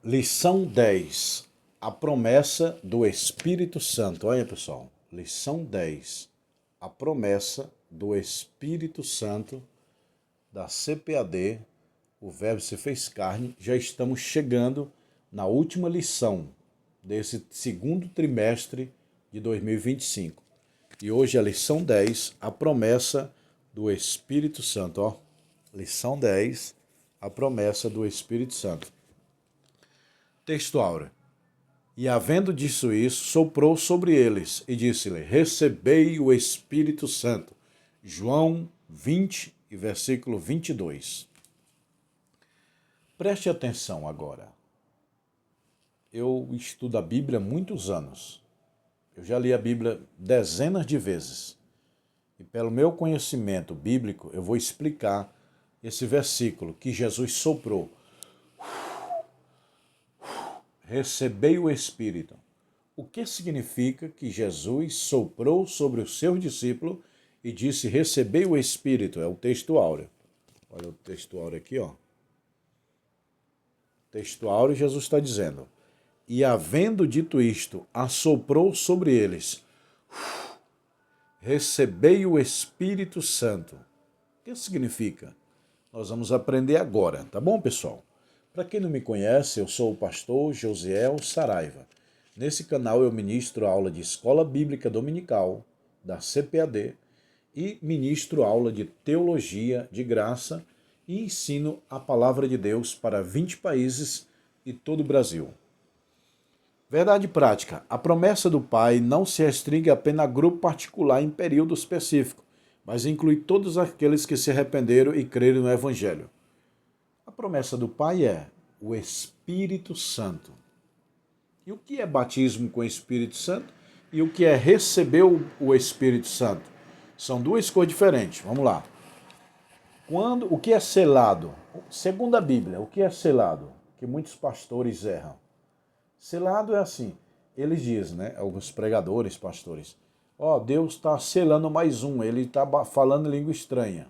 Lição 10. A promessa do Espírito Santo. Olha, pessoal. Lição 10. A promessa do Espírito Santo da CPAD. O Verbo se fez carne. Já estamos chegando na última lição desse segundo trimestre de 2025. E hoje é a lição 10, a promessa do Espírito Santo. Ó. Lição 10, a promessa do Espírito Santo. Texto áureo. E havendo disso isso, soprou sobre eles e disse-lhe, recebei o Espírito Santo. João 20, versículo 22. Preste atenção agora. Eu estudo a Bíblia há muitos anos. Eu já li a Bíblia dezenas de vezes. E pelo meu conhecimento bíblico, eu vou explicar esse versículo que Jesus soprou. Recebei o Espírito. O que significa que Jesus soprou sobre os seus discípulos e disse, recebei o Espírito? É o texto áureo. Olha o texto áureo aqui, ó. Texto áureo, Jesus está dizendo, e havendo dito isto, assoprou sobre eles, recebei o Espírito Santo. O que significa? Nós vamos aprender agora, tá bom, pessoal? Para quem não me conhece, eu sou o pastor Josiel Saraiva. Nesse canal eu ministro aula de Escola Bíblica Dominical, da CPAD, e ministro aula de Teologia de Graça e ensino a Palavra de Deus para 20 países e todo o Brasil. Verdade prática. A promessa do Pai não se restringe apenas a grupo particular em período específico, mas inclui todos aqueles que se arrependeram e creram no Evangelho. A promessa do Pai é o Espírito Santo. E o que é batismo com o Espírito Santo? E o que é receber o Espírito Santo? São duas coisas diferentes. Vamos lá. O que é selado? Segundo a Bíblia, o que é selado? Que muitos pastores erram. Selado é assim, eles dizem, né? Alguns pregadores, pastores, Deus está selando mais um, ele está falando língua estranha.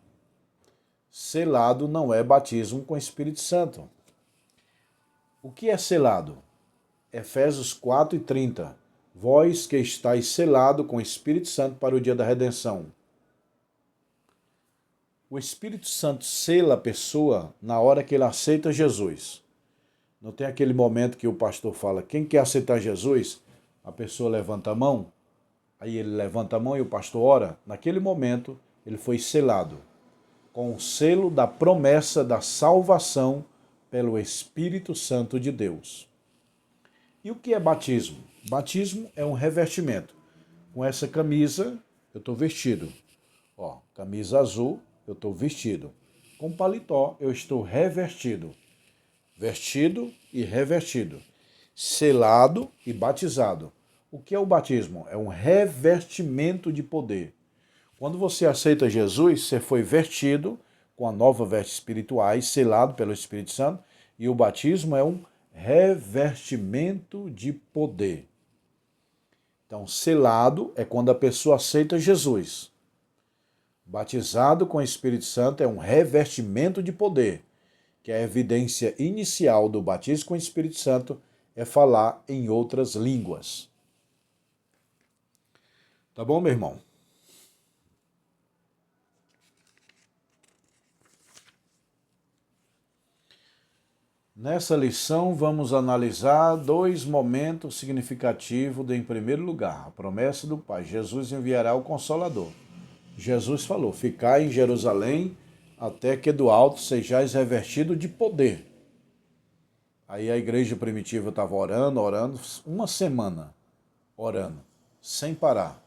Selado não é batismo com o Espírito Santo. O que é selado? Efésios 4:30. Vós que estáis selado com o Espírito Santo para o dia da redenção. O Espírito Santo sela a pessoa na hora que ele aceita Jesus. Não tem aquele momento que o pastor fala, quem quer aceitar Jesus? A pessoa levanta a mão, aí ele levanta a mão e o pastor ora. Naquele momento, ele foi selado com o selo da promessa da salvação pelo Espírito Santo de Deus. E o que é batismo? Batismo é um revestimento. Com essa camisa, eu estou vestido. Camisa azul, eu estou vestido. Com paletó, eu estou revestido. Vestido e revestido. Selado e batizado. O que é o batismo? É um revestimento de poder. Quando você aceita Jesus, você foi vestido com a nova veste espiritual, selado pelo Espírito Santo, e o batismo é um revestimento de poder. Então, selado é quando a pessoa aceita Jesus. Batizado com o Espírito Santo é um revestimento de poder, que a evidência inicial do batismo com o Espírito Santo é falar em outras línguas. Tá bom, meu irmão? Nessa lição, vamos analisar dois momentos significativos em primeiro lugar, a promessa do Pai. Jesus enviará o Consolador. Jesus falou, ficai em Jerusalém até que do alto sejais revestido de poder. Aí a igreja primitiva estava orando, uma semana, orando, sem parar.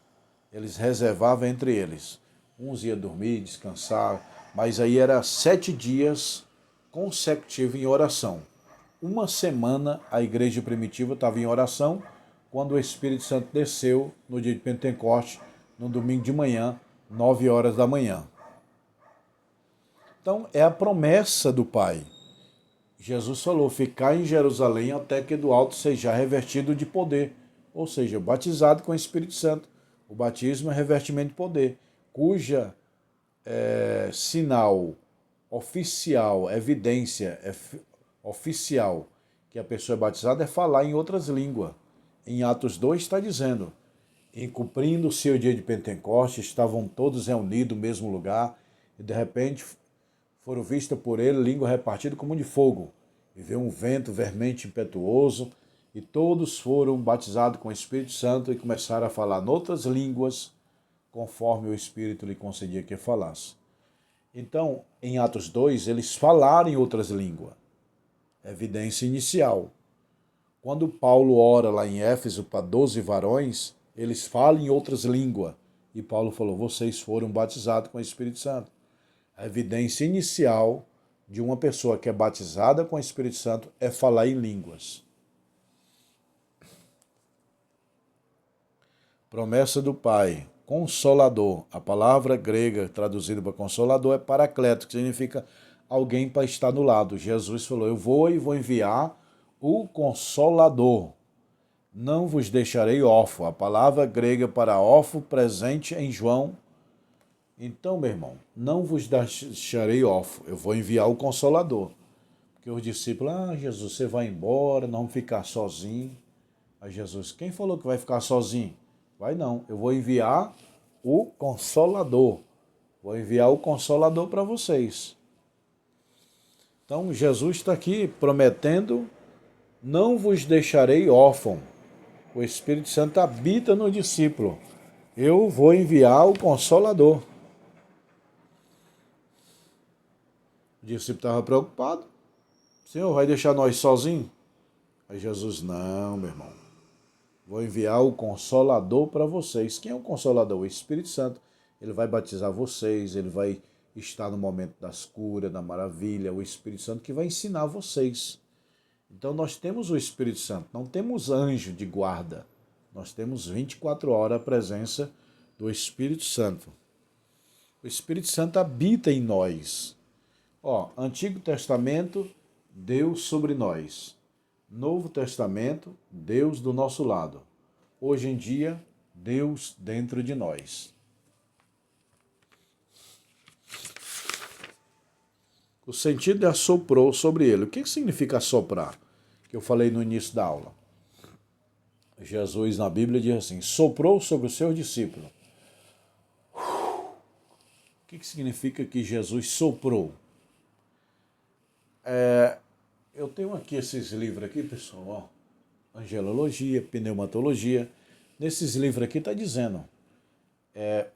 Eles reservavam entre eles. Uns iam dormir, descansar, mas aí era 7 dias consecutivos em oração. Uma semana a igreja primitiva estava em oração, quando o Espírito Santo desceu no dia de Pentecoste, no domingo de manhã, 9 horas da manhã. Então é a promessa do Pai. Jesus falou, ficai em Jerusalém até que do alto seja revestido de poder, ou seja, batizado com o Espírito Santo. O batismo é revestimento de poder, cuja sinal oficial, evidência oficial que a pessoa é batizada é falar em outras línguas. Em Atos 2 está dizendo, em cumprindo o seu dia de Pentecostes, estavam todos reunidos no mesmo lugar, e de repente foram vistas por ele língua repartida como de fogo, e veio um vento vermente impetuoso, e todos foram batizados com o Espírito Santo e começaram a falar noutras línguas, conforme o Espírito lhe concedia que falasse. Então, em Atos 2, eles falaram em outras línguas. Evidência inicial. Quando Paulo ora lá em Éfeso para 12 varões, eles falam em outras línguas. E Paulo falou, vocês foram batizados com o Espírito Santo. A evidência inicial de uma pessoa que é batizada com o Espírito Santo é falar em línguas. Promessa do Pai, Consolador. A palavra grega traduzida para Consolador é Paracleto, que significa alguém para estar no lado. Jesus falou, eu vou e vou enviar o Consolador. Não vos deixarei órfão. A palavra grega para órfão presente em João. Então, meu irmão, não vos deixarei órfão. Eu vou enviar o Consolador. Porque os discípulos, Jesus, você vai embora, nós vamos ficar sozinhos. Aí Jesus, quem falou que vai ficar sozinho? Vai não, eu vou enviar o Consolador. Vou enviar o Consolador para vocês. Então, Jesus está aqui prometendo, não vos deixarei órfão. O Espírito Santo habita no discípulo. Eu vou enviar o Consolador. O discípulo estava preocupado. Senhor, vai deixar nós sozinhos? Aí Jesus, não, meu irmão. Vou enviar o Consolador para vocês. Quem é o Consolador? O Espírito Santo. Ele vai batizar vocês, ele vai estar no momento das curas, da maravilha. O Espírito Santo que vai ensinar vocês. Então nós temos o Espírito Santo, não temos anjo de guarda. Nós temos 24 horas a presença do Espírito Santo. O Espírito Santo habita em nós. Antigo Testamento, Deus sobre nós. Novo Testamento, Deus do nosso lado. Hoje em dia, Deus dentro de nós. O sentido é assoprou sobre ele. O que significa assoprar? Que eu falei no início da aula. Jesus na Bíblia diz assim, soprou sobre os seus discípulos. O que significa que Jesus soprou? Eu tenho aqui esses livros aqui, pessoal, angelologia, pneumatologia. Nesses livros aqui está dizendo,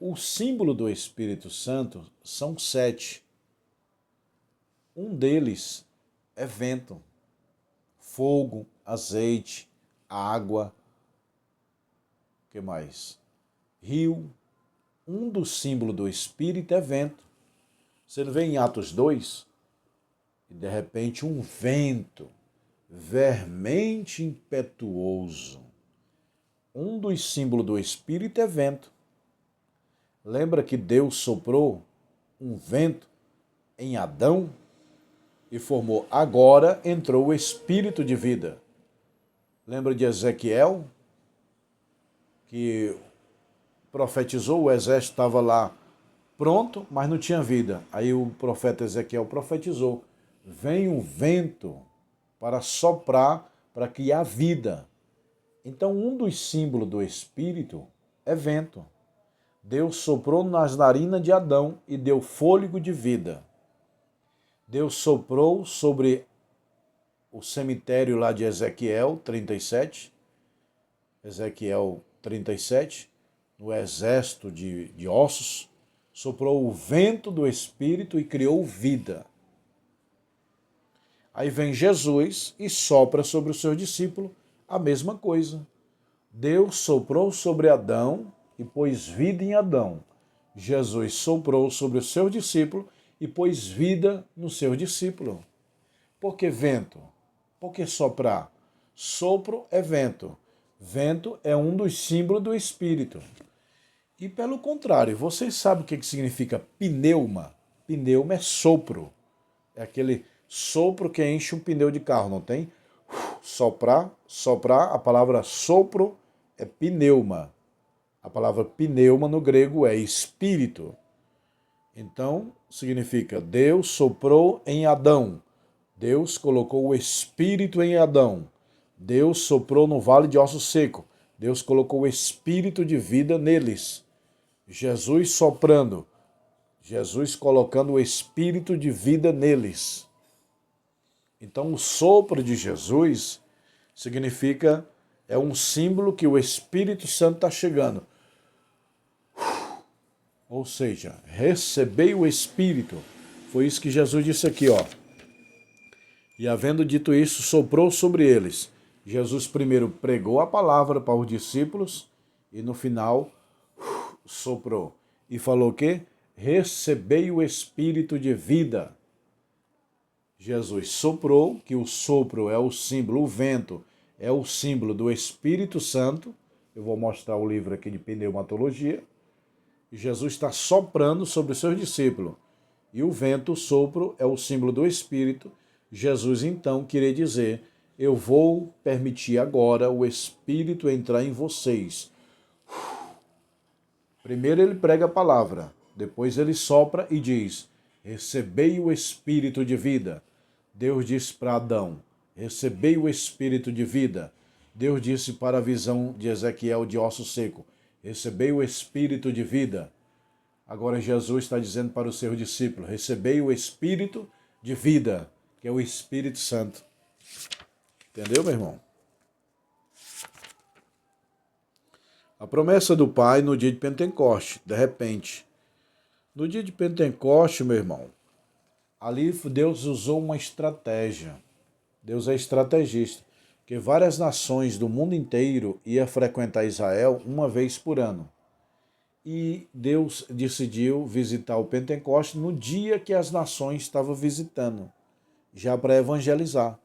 o símbolo do Espírito Santo são 7. Um deles é vento, fogo, azeite, água, o que mais? Rio. Um dos símbolos do Espírito é vento. Você não vê em Atos 2? E de repente um vento vermente impetuoso. Um dos símbolos do Espírito é vento. Lembra que Deus soprou um vento em Adão e formou. Agora entrou o Espírito de vida. Lembra de Ezequiel? Que profetizou, o exército estava lá pronto, mas não tinha vida. Aí o profeta Ezequiel profetizou. Vem um vento para soprar, para criar vida. Então, um dos símbolos do Espírito é vento. Deus soprou nas narinas de Adão e deu fôlego de vida. Deus soprou sobre o cemitério lá de Ezequiel 37, Ezequiel 37, no exército de ossos, soprou o vento do Espírito e criou vida. Aí vem Jesus e sopra sobre os seus discípulos a mesma coisa. Deus soprou sobre Adão e pôs vida em Adão. Jesus soprou sobre os seus discípulos e pôs vida no seu discípulo. Por que vento? Por que soprar? Sopro é vento. Vento é um dos símbolos do Espírito. E pelo contrário, vocês sabem o que significa pneuma? Pneuma é sopro. É aquele sopro que enche um pneu de carro, não tem? Soprar, a palavra sopro é pneuma. A palavra pneuma no grego é espírito. Então, significa Deus soprou em Adão. Deus colocou o espírito em Adão. Deus soprou no vale de ossos secos. Deus colocou o espírito de vida neles. Jesus soprando. Jesus colocando o espírito de vida neles. Então, o sopro de Jesus significa, é um símbolo que o Espírito Santo está chegando. Ou seja, recebei o Espírito. Foi isso que Jesus disse aqui, ó. E havendo dito isso, soprou sobre eles. Jesus primeiro pregou a palavra para os discípulos e no final soprou. E falou o quê? Recebei o Espírito de vida. Jesus soprou, que o sopro é o símbolo, o vento é o símbolo do Espírito Santo. Eu vou mostrar o livro aqui de pneumatologia. E Jesus está soprando sobre os seus discípulos. E o vento, o sopro, é o símbolo do Espírito. Jesus, então, queria dizer, eu vou permitir agora o Espírito entrar em vocês. Primeiro ele prega a palavra, depois ele sopra e diz, recebei o Espírito de vida. Deus disse para Adão, recebei o Espírito de vida. Deus disse para a visão de Ezequiel de osso seco, recebei o Espírito de vida. Agora Jesus está dizendo para os seus discípulos, recebei o Espírito de vida, que é o Espírito Santo. Entendeu, meu irmão? A promessa do Pai no dia de Pentecoste, de repente. No dia de Pentecoste, meu irmão, ali Deus usou uma estratégia. Deus é estrategista, que várias nações do mundo inteiro iam frequentar Israel uma vez por ano. E Deus decidiu visitar o Pentecoste no dia que as nações estavam visitando, já para evangelizar.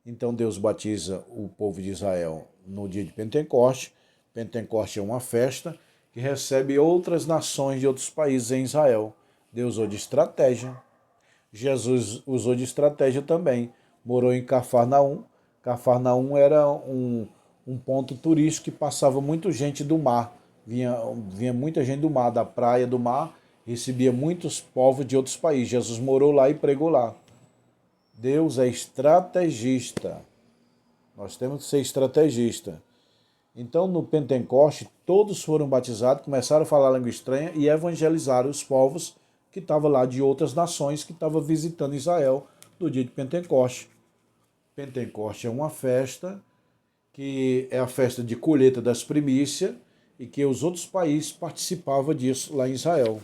Então Deus batiza o povo de Israel no dia de Pentecoste. Pentecoste é uma festa que recebe outras nações de outros países em Israel. Deus usou de estratégia. Jesus usou de estratégia também. Morou em Cafarnaum. Cafarnaum era um ponto turístico que passava muita gente do mar. Vinha muita gente do mar, da praia do mar, recebia muitos povos de outros países. Jesus morou lá e pregou lá. Deus é estrategista. Nós temos que ser estrategista. Então, no Pentecoste, todos foram batizados, começaram a falar língua estranha e evangelizaram os povos que estavam lá de outras nações que estavam visitando Israel no dia de Pentecoste. Pentecoste é uma festa que é a festa de colheita das primícias e que os outros países participavam disso lá em Israel.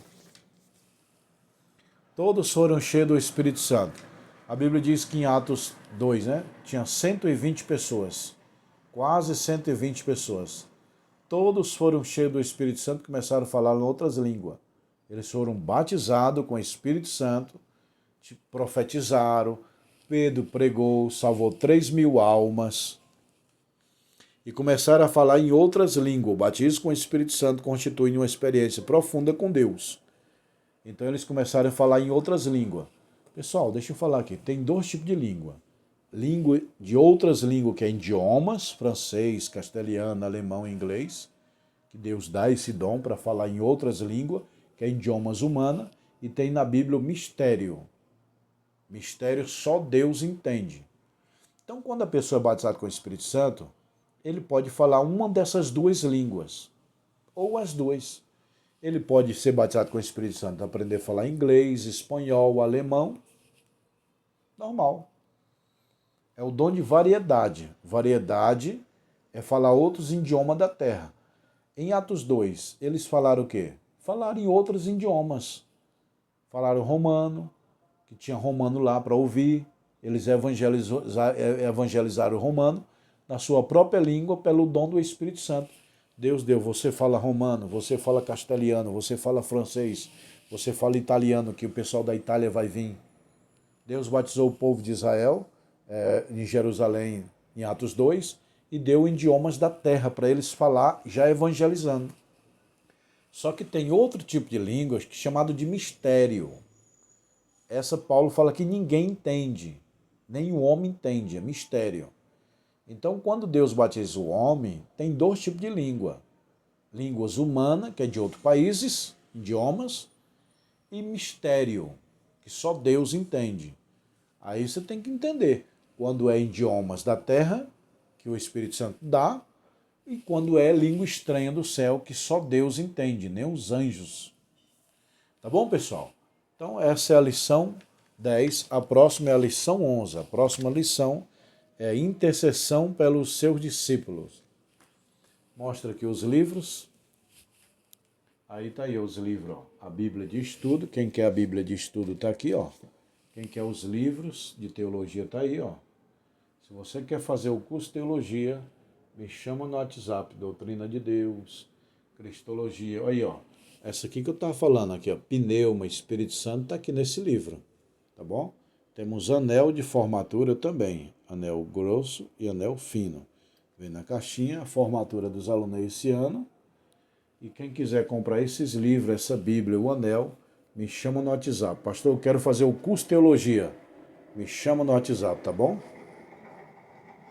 Todos foram cheios do Espírito Santo. A Bíblia diz que em Atos 2, tinha 120 pessoas, quase 120 pessoas. Todos foram cheios do Espírito Santo e começaram a falar em outras línguas. Eles foram batizados com o Espírito Santo, profetizaram, Pedro pregou, salvou 3.000 almas e começaram a falar em outras línguas. O batismo com o Espírito Santo constitui uma experiência profunda com Deus. Então eles começaram a falar em outras línguas. Pessoal, deixa eu falar aqui, tem dois tipos de língua. Língua de outras línguas, que é idiomas, francês, castelhano, alemão e inglês, que Deus dá esse dom para falar em outras línguas, que é idiomas humanos, e tem na Bíblia o mistério. Mistério só Deus entende. Então, quando a pessoa é batizada com o Espírito Santo, ele pode falar uma dessas duas línguas, ou as duas. Ele pode ser batizado com o Espírito Santo, aprender a falar inglês, espanhol, alemão, normal. É o dom de variedade. Variedade é falar outros idiomas da terra. Em Atos 2, eles falaram o quê? Falaram em outros idiomas. Falaram romano, que tinha romano lá para ouvir. Eles evangelizaram o romano na sua própria língua pelo dom do Espírito Santo. Deus deu, você fala romano, você fala castelhano, você fala francês, você fala italiano, que o pessoal da Itália vai vir. Deus batizou o povo de Israel em Jerusalém, em Atos 2, e deu idiomas da terra para eles falar, já evangelizando. Só que tem outro tipo de línguas chamado de mistério. Essa Paulo fala que ninguém entende, nem o homem entende, é mistério. Então, quando Deus batiza o homem, tem dois tipos de língua. Línguas humanas, que é de outros países, idiomas, e mistério, que só Deus entende. Aí você tem que entender quando é idiomas da terra, que o Espírito Santo dá, e quando é língua estranha do céu, que só Deus entende, nem os anjos. Tá bom, pessoal? Então, essa é a lição 10. A próxima é a lição 11. A próxima lição é intercessão pelos seus discípulos. Mostra aqui os livros. Aí tá aí os livros, ó. A Bíblia de Estudo. Quem quer a Bíblia de Estudo tá aqui, ó. Quem quer os livros de teologia tá aí, ó. Se você quer fazer o curso de teologia, me chama no WhatsApp, Doutrina de Deus, Cristologia. Aí, ó. Essa aqui que eu estava falando aqui, ó. Pneuma, Espírito Santo, tá aqui nesse livro, tá bom? Temos anel de formatura também, anel grosso e anel fino. Vem na caixinha a formatura dos alunos esse ano. E quem quiser comprar esses livros, essa Bíblia, o anel, me chama no WhatsApp. Pastor, eu quero fazer o curso de teologia. Me chama no WhatsApp, tá bom?